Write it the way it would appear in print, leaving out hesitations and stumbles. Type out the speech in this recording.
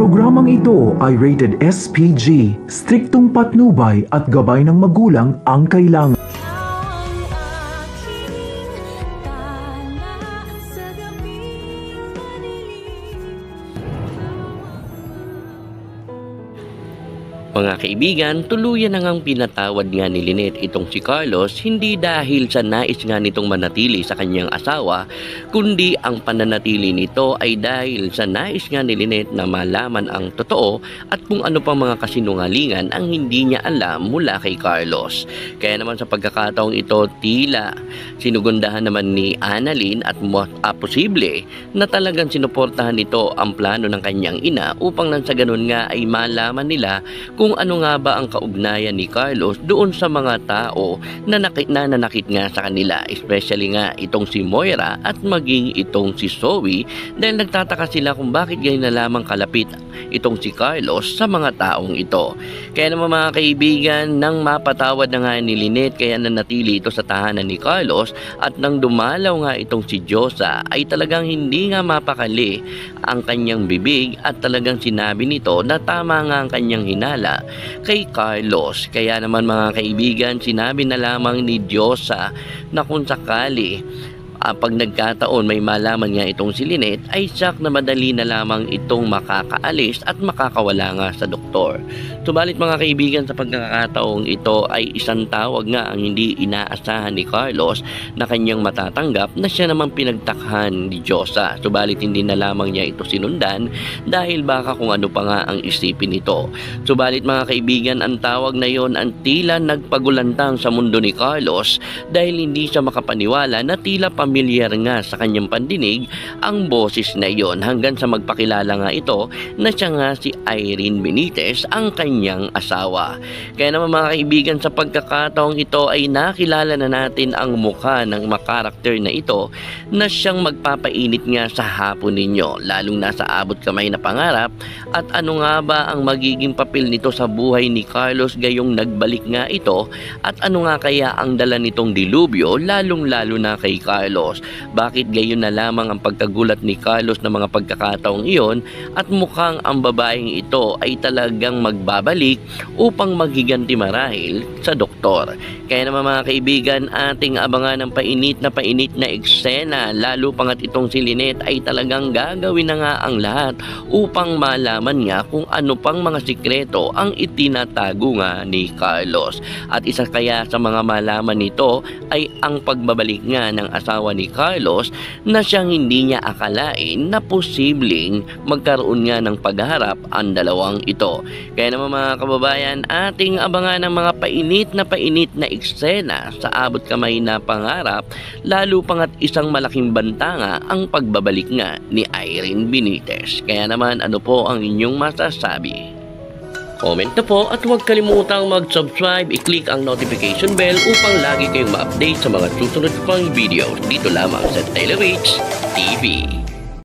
Programang ito ay rated SPG, striktong patnubay at gabay ng magulang ang kailangan. Mga kaibigan, tuluyan na ngang pinatawad nga ni Lynette itong si Carlos, hindi dahil sa nais nga nitong manatili sa kanyang asawa, kundi ang pananatili nito ay dahil sa nais nga ni Lynette na malaman ang totoo at kung ano pang mga kasinungalingan ang hindi niya alam mula kay Carlos. Kaya naman sa pagkakataong ito, tila sinugundahan naman ni Annalyn at posible na talagang sinuportahan nito ang plano ng kanyang ina upang nang sa ganun nga ay malaman nila kung ano nga ba ang kaugnayan ni Carlos doon sa mga tao na nanakit nga sa kanila, especially nga itong si Moira at maging itong si Zoe, dahil nagtataka sila kung bakit ganyan na lamang kalapit itong si Carlos sa mga taong ito. Kaya naman mga kaibigan, nang mapatawad na nga ni Lynette kaya nanatili ito sa tahanan ni Carlos at nang dumalaw nga itong si Josa ay talagang hindi nga mapakali ang kanyang bibig at talagang sinabi nito na tama nga ang kanyang hinala kay Carlos. Kaya naman mga kaibigan, sinabi na lamang ni Josa na kung sakali pag nagkataon may malaman nga itong si Lynette ay siyak na madali na lamang itong makakaalis at makakawala nga sa doktor. Subalit mga kaibigan, sa pagkakataong ito ay isang tawag nga ang hindi inaasahan ni Carlos na kanyang matatanggap na siya namang pinagtakhan ni Josa. Subalit hindi na lamang niya ito sinundan dahil baka kung ano pa nga ang isipin nito. Subalit mga kaibigan, ang tawag na yon ang tila nagpagulantang sa mundo ni Carlos dahil hindi siya makapaniwala na tila pamilyar nga sa kanyang pandinig ang boses na iyon, hanggang sa magpakilala nga ito na siya nga si Irene Benitez, ang kanyang asawa. Kaya naman mga kaibigan, sa pagkakataong ito ay nakilala na natin ang mukha ng makarakter na ito na siyang magpapainit nga sa hapon ninyo, lalong nasa abot kamay na pangarap. At ano nga ba ang magiging papel nito sa buhay ni Carlos gayong nagbalik nga ito, at ano nga kaya ang dala nitong dilubyo lalong lalo na kay Carlos? Bakit gayon na lamang ang pagkagulat ni Carlos ng mga pagkakataong iyon at mukhang ang babaeng ito ay talagang magbabalik upang maghiganti marahil sa doktor. Kaya naman mga kaibigan, ating abangan ang painit na eksena, lalo pangat itong si Lynette ay talagang gagawin na nga ang lahat upang malaman nga kung ano pang mga sikreto ang itinatago nga ni Carlos. At isa kaya sa mga malaman nito ay ang pagbabalik nga ng asawa ni Carlos na siyang hindi niya akalain na posibleng magkaroon nga ng pagharap ang dalawang ito. Kaya naman mga kababayan, ating abangan ang mga painit na eksena sa abot kamay na pangarap, lalo pangat isang malaking banta nga ang pagbabalik nga ni Irene Benitez. Kaya naman, ano po ang inyong masasabi? Comment na po at huwag kalimutang mag-subscribe, i-click ang notification bell upang lagi kayong ma-update sa mga susunod pang videos dito lamang sa Taylor Rich TV.